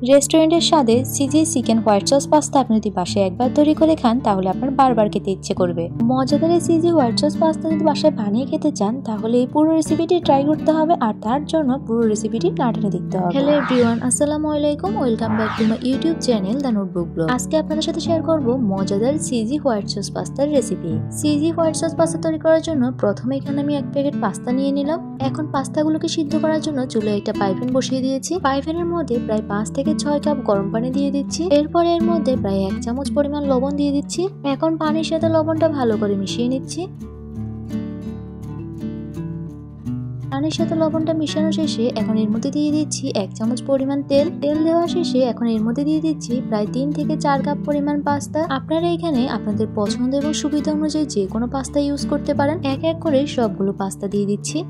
রেস্টুরেন্টের স্বাদে CG chicken white sauce pasta আপনি যদি বাসায় একবার তৈরি করে খান তাহলে আপনার বারবার খেতে ইচ্ছে করবে। মজাদার এই সিজি হোয়াইট সস পাস্তা যদি বাসায় বানিয়ে খেতে চান তাহলে এই পুরো রেসিপিটি ট্রাই করতে হবে, আর তার জন্য পুরো রেসিপিটি না টেনে দেখতে হবে। হ্যালো এভরিওয়ান, আসসালামু আলাইকুম, welcome back to my YouTube channel the notebook blog. আজকে আপনাদের সাথে শেয়ার করব মজাদার সিজি হোয়াইট সস পাস্তার recipe. Cheesy white sauce pasta তৈরি করার জন্য প্রথমে এখানে আমি এক প্যাকেট পাস্তা নিয়ে নিলাম। এখন পাস্তাগুলোকে সিদ্ধ করার জন্য চুলায় একটা পাইপ্যান বসিয়ে দিয়েছি। পাইপ্যানের মধ্যে প্রায় 5 থেকে 6 কাপ গরম পানি দিয়ে দিচ্ছি। এরপর এর মধ্যে প্রায় 1 চামচ পরিমাণ লবণ দিয়ে দিচ্ছি। এখন পানির সাথে লবণটা ভালো করে মিশিয়ে নিচ্ছি। পানির সাথে লবণটা মিশানো শেষে এখন এর মধ্যে দিয়ে দিচ্ছি 1 চামচ পরিমাণ তেল। তেল দেওয়া শেষে এখন এর মধ্যে দিয়ে দিচ্ছি প্রায় 3 থেকে 4 কাপ পরিমাণ পাস্তা। আপনারা এখানে আপনাদের পছন্দ এবং সুবিধা অনুযায়ী যে কোনো পাস্তা ইউজ করতে পারেন। এক এক করে সবগুলো পাস্তা দিয়ে দিচ্ছি।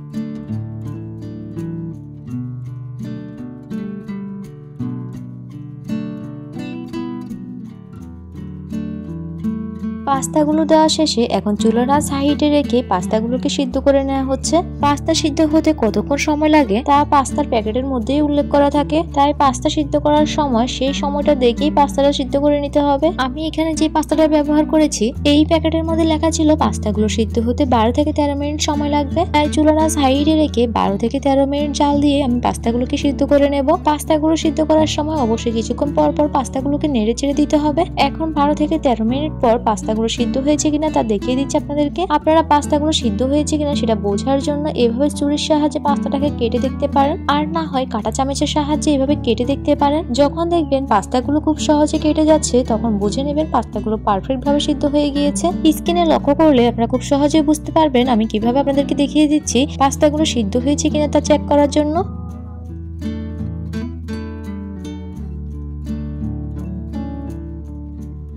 পাস্তাগুলো দেওয়া শেষে এখন চুলার আঁচ হাই হিটে রেখে পাস্তাগুলোকে সিদ্ধ করে নেওয়া হচ্ছে। পাস্তা সিদ্ধ হতে কতক্ষণ সময় লাগে তা পাস্তার প্যাকেটের মধ্যেই উল্লেখ করা থাকে, তাই পাস্তা সিদ্ধ করার সময় সেই সময়টা দেখেই পাস্তাটা সিদ্ধ করে নিতে হবে। আমি এখানে যে পাস্তাটা ব্যবহার করেছি এই প্যাকেটের মধ্যে লেখা ছিল পাস্তাগুলো সিদ্ধ হতে 12 থেকে 13 মিনিট সময় লাগবে, তাই চুলার আঁচ হাই হিটে রেখে 12 থেকে 13 মিনিট জাল দিয়ে আমি পাস্তাগুলোকে সিদ্ধ করে নেব। পাস্তাগুলো সিদ্ধ করার সময় অবশ্যই কিছুক্ষণ পর পর পাস্তাগুলোকে নেড়ে চেড়ে দিতে হবে। এখন 12 থেকে 13 মিনিট পর পাস্তাগুলো সিদ্ধ হয়েছে কিনা তা দেখিয়ে দিচ্ছি আপনাদেরকে। আপনারা পাস্তাগুলো সিদ্ধ হয়েছে কিনা সেটা বোঝার জন্য এভাবে ছুরির সাহায্যে পাস্তাটাকে কেটে দেখতে পারেন, আর না হয় কাঁটা চামচের সাহায্যে এভাবে কেটে দেখতে পারেন। যখন দেখবেন পাস্তাগুলো খুব সহজে কেটে যাচ্ছে তখন বুঝে নেবেন পাস্তাগুলো পারফেক্ট ভাবে সিদ্ধ হয়ে গিয়েছে। স্ক্রিনে লক্ষ্য করলে আপনারা খুব সহজে বুঝতে পারবেন আমি কিভাবে আপনাদেরকে দেখিয়ে দিচ্ছি পাস্তাগুলো সিদ্ধ হয়েছে কিনা তা চেক করার জন্য।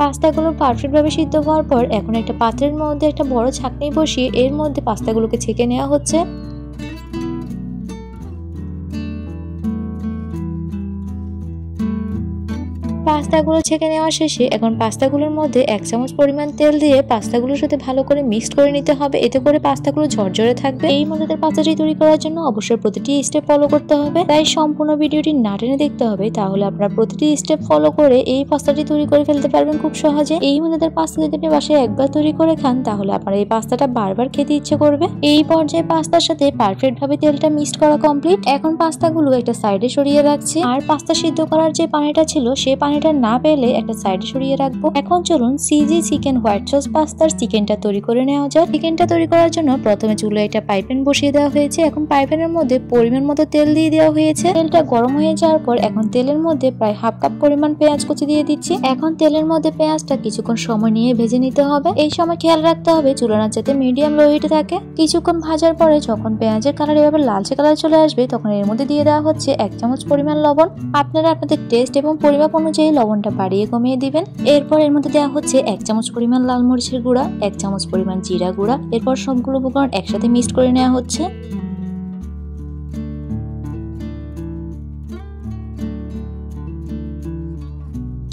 পাস্তাগুলো পারফেক্ট ভাবে সিদ্ধ হওয়ার পর এখন একটা পাত্রের মধ্যে একটা বড় ছাঁকনি বসিয়ে এর মধ্যে পাস্তাগুলোকে ছেঁকে নেওয়া হচ্ছে। পাস্তাগুলো ছেঁকে নেওয়া শেষে এখন পাস্তাগুলোর মধ্যে 1 চামচ পরিমাণ তেল দিয়ে পাস্তাগুলোর সাথে ভালো করে মিক্সড করে নিতে হবে, এতে করে পাস্তাগুলো ঝরঝরে থাকবে। এই মজাদার পাস্তাটি তৈরি করার জন্য অবশ্যই প্রতিটি স্টেপ ফলো করতে হবে, তাই সম্পূর্ণ ভিডিওটি না টেনে দেখতে হবে, তাহলে আপনারা প্রতিটি স্টেপ ফলো করে এই পাস্তাটি তৈরি করে ফেলতে পারবেন খুব সহজে। এই মজাদার পাস্তা যদি আপনি বাসায় একবার তৈরি করে খান তাহলে আপনার এই পাস্তাটা বারবার খেতে ইচ্ছে করবে। এই পর্যায়ে পাস্তার সাথে পারফেক্ট ভাবে তেলটা মিক্সড করা কমপ্লিট। এখন পাস্তাগুলো একটা সাইডে সরিয়ে রাখছি, আর পাস্তা সিদ্ধ করার যে পানিটা ছিল সেই পানিটা না পেলে একটা সাইডে সরিয়ে রাখবো। এখন চলুন সিজি চিকেন হোয়াইট সস পাস্তার চিকেনটা তৈরি করে নেওয়া যায়। চিকেনটা তৈরি করার জন্য প্রথমে চুলায় একটা পাইপ্যান বসিয়ে দেওয়া হয়েছে। এখন পাইপ্যানের মধ্যে পরিমাণ মতো তেল দিয়ে দেওয়া হয়েছে। তেলটা গরম হয়ে যাওয়ার পর এখন তেলের মধ্যে প্রায় হাফ কাপ পরিমাণ পেঁয়াজ কুচি দিয়ে দিচ্ছি। এখন তেলের মধ্যে পেঁয়াজটা কিছুক্ষণ সময় নিয়ে ভেজে নিতে হবে। এই সময় খেয়াল রাখতে হবে চুলার আঁচ যাতে মিডিয়াম লো হিটে থাকে। কিছুক্ষণ ভাজার পরে যখন পেঁয়াজের কালার এভাবে লালচে কালার চলে আসবে তখন এর মধ্যে দিয়ে দেওয়া হচ্ছে 1 চামচ পরিমাণ লবণ। আপনারা আপনাদের টেস্ট এবং পরিমাপ অনুযায়ী লবণটা বাড়িয়ে কমিয়ে দিবেন। এরপর এর মধ্যে দেওয়া হচ্ছে 1 চামচ পরিমাণ লাল মরিচের গুঁড়া, 1 চামচ পরিমাণ জিরা গুঁড়া। এরপর সবগুলো উপকরণ একসাথে মিক্সড করে নেওয়া হচ্ছে।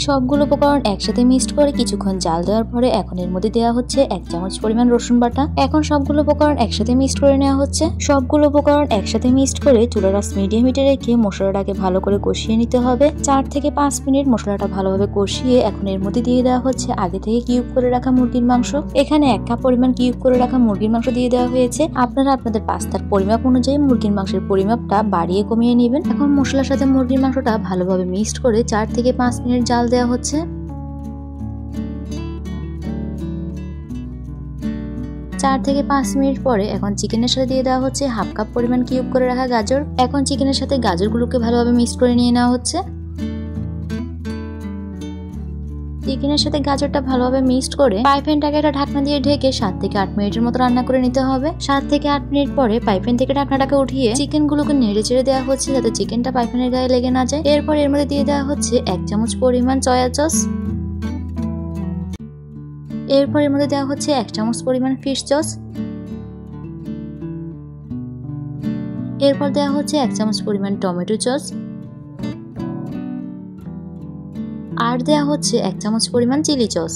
সবগুলো উপকরণ একসাথে মিক্সড করে কিছুক্ষণ জাল দেওয়ার পরে এখন এর মধ্যে দেওয়া হচ্ছে 1 চামচ পরিমাণ রসুন বাটা। এখন সবগুলো উপকরণ একসাথে মিক্সড করে নেওয়া হচ্ছে। সবগুলো উপকরণ একসাথে মিক্সড করে চুলার আঁচ মিডিয়াম হিটে রেখে মশলাটাকে ভালো করে কষিয়ে নিতে হবে। 4 থেকে 5 মিনিট মশলাটা ভালোভাবে কষিয়ে এখন এর মধ্যে দিয়ে দেওয়া হচ্ছে আগে থেকে কিউব করে রাখা মুরগির মাংস। এখানে 1 কাপ পরিমাণ কিউব করে রাখা মুরগির মাংস দিয়ে দেওয়া হয়েছে। আপনারা আপনাদের পাস্তার পরিমাপ অনুযায়ী মুরগির মাংসের পরিমাপটা বাড়িয়ে কমিয়ে নেবেন। এখন মশলার সাথে মুরগির মাংসটা ভালোভাবে মিক্সড করে 4 থেকে 5 মিনিট জাল দেওয়া হচ্ছে। 4 থেকে 5 মিনিট পরে এখন চিকেনের সাথে দিয়ে দেওয়া হচ্ছে হাফ কাপ পরিমাণ কিউব করে রাখা গাজর। এখন চিকেনের সাথে গাজরগুলোকে ভালোভাবে মিক্স করে নিয়ে নেওয়া হচ্ছে। চিকেনের সাথে গাজরটা ভালোভাবে মিক্সড করে পাইপ্যানটাকে একটা ঢাকনা দিয়ে ঢেকে 7 থেকে 8 মিনিটের মতো রান্না করে নিতে হবে। 7 থেকে 8 মিনিট পরে পাইপ্যান থেকে ঢাকনাটাকে উঠিয়ে চিকেনগুলোকে নেড়ে চেড়ে দেওয়া হচ্ছে যাতে চিকেনটা পাইপ্যানের গায়ে লেগে না যায়। এরপর এর মধ্যে দিয়ে দেওয়া হচ্ছে 1 চামচ পরিমাণ সয়া সস। এরপর এর মধ্যে দেওয়া হচ্ছে 1 চামচ পরিমাণ ফিশ সস। এরপর দেওয়া হচ্ছে 1 চামচ পরিমাণ টমেটো সস। আর দেওয়া হচ্ছে 1 চামচ পরিমাণ চিলি সস।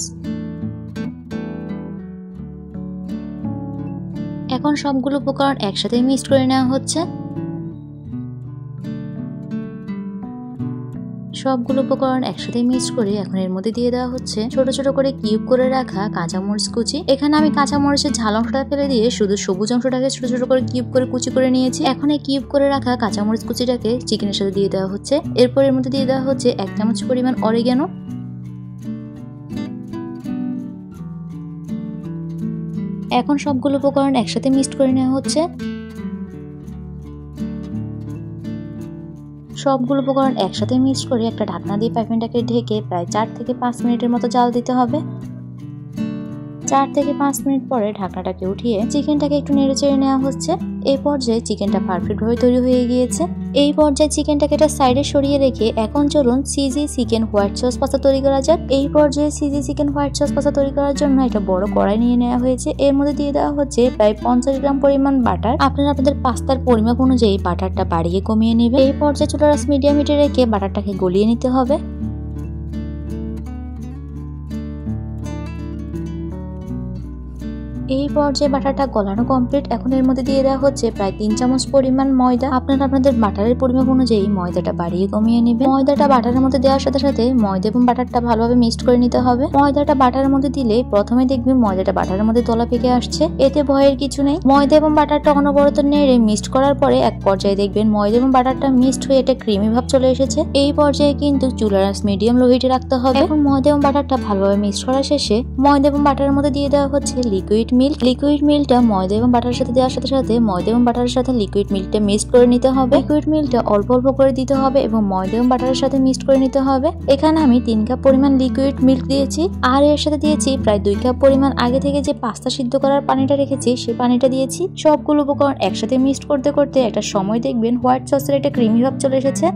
এখন সবগুলো উপকরণ একসাথে মিক্সড করে নেওয়া হচ্ছে। সবগুলো উপকরণ একসাথে মিক্স করে এখন এর মধ্যে দিয়ে দেওয়া হচ্ছে ছোট ছোট করে কিউব করে রাখা কাঁচামরিচ কুচি। এখানে আমি কাঁচামরিচের ঝাল অংশটা ফেলে দিয়ে শুধু সবুজ অংশটাকে ছোট ছোট করে কিউব করে কুচি করে নিয়েছি। এখন এই কিউব করে রাখা কাঁচামরিচ কুচিটাকে চিকেনের সাথে দিয়ে দেওয়া হচ্ছে। এরপর এর মধ্যে দিয়ে দেওয়া হচ্ছে 1 চামচ পরিমাণ অরিগ্যানো। এখন সবগুলো উপকরণ একসাথে মিক্সড করে নেওয়া হচ্ছে। সবগুলো উপকরণ একসাথে মিক্স করে একটা ঢাকনা দিয়ে প্যানটাকে ঢেকে প্রায় 4 থেকে 5 মিনিটের মতো জাল দিতে হবে। 4 থেকে 5 মিনিট পরে ঢাকনাটাকে উঠিয়ে চিকেনটাকে একটু নেড়েচেড়ে নেওয়া হচ্ছে। এই পর্যায়ে চিকেনটা পারফেক্টভাবে তৈরি হয়ে গিয়েছে। এই পর্যায়ে চিকেনটাকে একটা সাইডে সরিয়ে রেখে এখন চলুন cheesy chicken white sauce pasta তৈরি করা যাক। এই পর্যায়ে cheesy chicken white sauce pasta তৈরি করার জন্য একটা বড় কড়াই নিয়ে নেওয়া হয়েছে। এর মধ্যে দিয়ে দেওয়া হচ্ছে প্রায় 50 গ্রাম পরিমাণ বাটার। আপনারা আপনাদের পাস্তার পরিমাপ অনুযায়ী বাটারটা বাড়িয়ে কমিয়ে নেবেন। এই পর্যায়ে চুলার আঁচ মিডিয়াম হিটে রেখে বাটারটাকে গলিয়ে নিতে হবে। এই পর্যায়ে বাটারটা গলানো কমপ্লিট। এখন এর মধ্যে দিয়ে দেওয়া হচ্ছে প্রায় 3 চামচ পরিমাণ ময়দা। আপনারা আপনাদের বাটারের পরিমাপ অনুযায়ী ময়দাটা বাড়িয়ে কমিয়ে নেবেন। ময়দাটা বাটারের মধ্যে দেওয়ার সাথে সাথে ময়দা এবং বাটারটা ভালোভাবে মিক্সড করে নিতে হবে। ময়দাটা বাটারের মধ্যে দিলে প্রথমে দেখবেন ময়দাটা বাটারের মধ্যে দলা পেকে আসছে, এতে ভয়ের কিছু নেই। ময়দা এবং বাটারটা অনবরত নেড়ে মিক্সড করার পরে এক পর্যায়ে দেখবেন ময়দা এবং বাটারটা মিক্সড হয়ে একটা ক্রিমি ভাব চলে এসেছে। এই পর্যায়ে কিন্তু চুলার আঁচ মিডিয়াম লো হিটে রাখতে হবে। এখন ময়দা এবং বাটারটা ভালোভাবে মিক্সড করা শেষে ময়দা এবং বাটারের মধ্যে দিয়ে দেওয়া হচ্ছে লিকুইড মিল্ক। লিকুইড মিল্কটা ময়দা এবং বাটারের সাথে দেওয়ার সাথে সাথে ময়দা এবং বাটারের সাথে লিকুইড মিল্কটা মিক্সড করে নিতে হবে। লিকুইড মিল্কটা অল্প অল্প করে দিতে হবে এবং ময়দা এবং বাটারের সাথে মিক্সড করে নিতে হবে। এখানে আমি 3 কাপ পরিমাণ লিকুইড মিল্ক দিয়েছি আর এর সাথে দিয়েছি প্রায় 2 কাপ পরিমাণ আগে থেকে যে পাস্তা সিদ্ধ করার পানিটা রেখেছি সেই পানিটা দিয়েছি। সবগুলো উপকরণ একসাথে মিক্সড করতে করতে একটা সময় দেখবেন হোয়াইট সসের একটা ক্রিমি ভাব চলে এসেছে।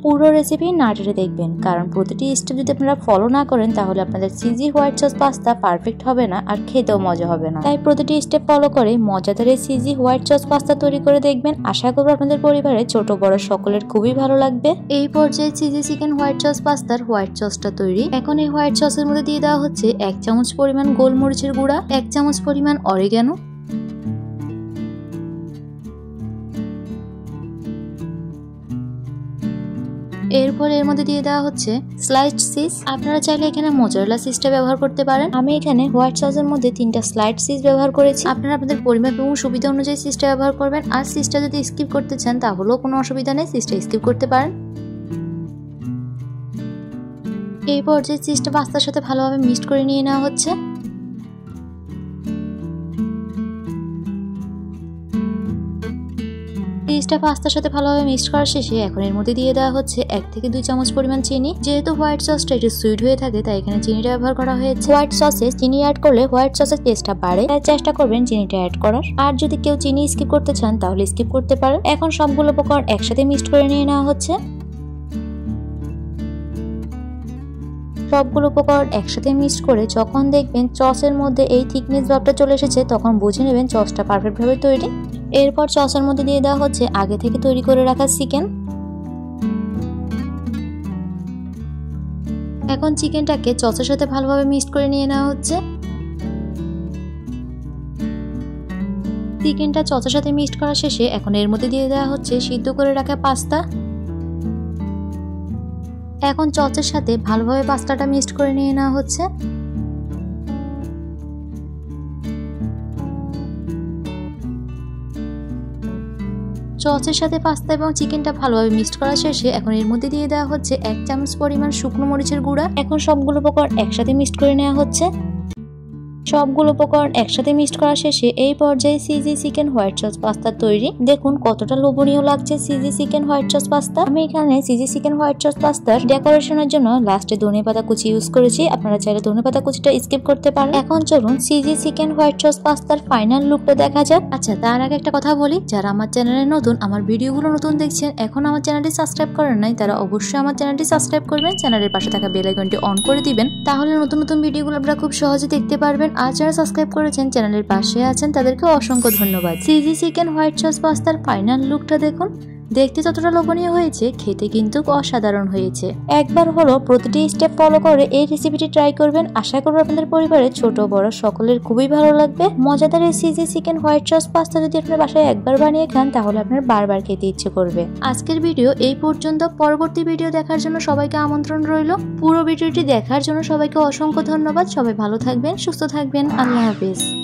পুরো রেসিপি না টেনে দেখবেন, কারণ প্রতিটি স্টেপ যদি আপনারা ফলো না করেন তাহলে আপনাদের cheesy white sauce pasta perfect হবে না আর খেতেও মজা হবে না। তাই প্রতিটি স্টেপ ফলো করে মজাদার এই চিজি হোয়াইট সস পাস্তা তৈরি করে দেখবেন। আশা করব আপনাদের পরিবারে ছোট বড় সকলের খুবই ভালো লাগবে। এই পর্যায়ে চিজি চিকেন হোয়াইট সস পাস্তার হোয়াইট সসটা তৈরি। এখন এই হোয়াইট সসের মধ্যে দিয়ে দেওয়া হচ্ছে 1 চামচ পরিমাণ গোলমরিচের গুঁড়া, 1 চামচ পরিমাণ অরিগ্যানো, এরপর এর মধ্যে দিয়ে দেওয়া হচ্ছে স্লাইসড চিজ। আপনারা চাইলে এখানে মোজারেলা চিজটা ব্যবহার করতে পারেন। আমি এখানে হোয়াইট সসের মধ্যে 3টা স্লাইসড চিজ ব্যবহার করেছি। আপনারা আপনাদের পরিমাপ এবং সুবিধা অনুযায়ী চিজটা ব্যবহার করবেন। আর চিজটা যদি স্কিপ করতে চান তাহলেও কোনো অসুবিধা নেই, চিজটা স্কিপ করতে পারেন। এই পর্যায়ে চিজটা পাস্তার সাথে ভালোভাবে মিক্সড করে নিয়ে নেওয়া হচ্ছে। চিজটা পাস্তার সাথে ভালোভাবে মিক্সড করা শেষে এখন এর মধ্যে দিয়ে দেওয়া হচ্ছে 1 থেকে 2 চামচ পরিমাণ চিনি। যেহেতু হোয়াইট সসটা একটু সুইট হয়ে থাকে তাই এখানে চিনিটা ব্যবহার করা হয়েছে। হোয়াইট সসে চিনি অ্যাড করলে হোয়াইট সসের টেস্টটা বাড়ে, তাই চেষ্টা করবেন চিনিটা অ্যাড করার। আর যদি কেউ চিনি স্কিপ করতে চান তাহলে স্কিপ করতে পারেন। এখন সবগুলো উপকরণ একসাথে মিক্সড করে নিয়ে নেওয়া হচ্ছে। সবগুলো উপকরণ একসাথে মিক্সড করে যখন দেখবেন সসের মধ্যে এই থিকনেস ভাবটা চলে এসেছে তখন বুঝে নেবেন সসটা পারফেক্ট ভাবে তৈরি। এরপর সসের মধ্যে দিয়ে দেওয়া হচ্ছে আগে থেকে তৈরি করে রাখা চিকেন। এখন চিকেনটাকে সসের সাথে ভালোভাবে মিক্সড করে নিয়ে নেওয়া হচ্ছে। চিকেনটা সসের সাথে মিক্সড করা শেষে এখন এর মধ্যে দিয়ে দেওয়া হচ্ছে সিদ্ধ করে রাখা পাস্তা। এখন সসের সাথে ভালোভাবে পাস্তাটা মিক্সড করে নিয়ে নেওয়া হচ্ছে। সসের সাথে পাস্তা এবং চিকেনটা ভালোভাবে মিক্সড করা শেষে এখন এর মধ্যে দিয়ে দেওয়া হচ্ছে 1 চামচ পরিমাণ শুকনো মরিচের গুঁড়া। এখন সবগুলো উপকরণ একসাথে মিক্সড করে নেওয়া হচ্ছে। সবগুলো উপকরণ একসাথে মিক্সড করা শেষে এই পর্যায়ে cheesy chicken white sauce pasta তৈরি। দেখুন কতটা লোভনীয় লাগছে cheesy chicken white sauce pasta. আমি এখানে চিজি চিকেন হোয়াইট সস পাস্তার ডেকোরেশনের জন্য লাস্টে ধনেপাতা কুচি ইউজ করেছি। আপনারা চাইলে ধনেপাতা কুচিটা স্কিপ করতে পারেন। এখন চলুন চিজি চিকেন হোয়াইট সস পাস্তার ফাইনাল লুকটা দেখা যাক। আচ্ছা, তার আগে একটা কথা বলি, যারা আমার চ্যানেলে নতুন, আমার ভিডিওগুলো নতুন দেখছেন, এখন আমার চ্যানেলটি সাবস্ক্রাইব করেন নাই, তারা অবশ্যই আমার চ্যানেলটি সাবস্ক্রাইব করবেন। চ্যানেলের পাশে থাকা বেল আইকনটি অন করে দিবেন, তাহলে নতুন নতুন ভিডিওগুলো আপনারা খুব সহজে দেখতে পারবেন। আর যারা সাবস্ক্রাইব করেছেন, চ্যানেলের পাশে আছেন, তাদেরকে অসংখ্য ধন্যবাদ। চিজি চিকেন হোয়াইট সস পাস্তার ফাইনাল লুকটা দেখুন। দেখতে যতটা লোভনীয় হয়েছে খেতে কিন্তু অসাধারণ হয়েছে। একবার হলো প্রতিটি স্টেপ ফলো করে এই রেসিপিটি ট্রাই করবেন। আশা করব আপনাদের পরিবারের ছোট বড় সকলের খুবই ভালো লাগবে। মজাদার এই cheesy chicken white sauce pasta যদি আপনার বাসায় একবার বানিয়ে খান তাহলে আপনার বারবার খেতে ইচ্ছে করবে। আজকের ভিডিও এই পর্যন্ত। পরবর্তী ভিডিও দেখার জন্য সবাইকে আমন্ত্রণ রইল। পুরো ভিডিওটি দেখার জন্য সবাইকে অসংখ্য ধন্যবাদ। সবাই ভালো থাকবেন, সুস্থ থাকবেন। আল্লাহ হাফেজ।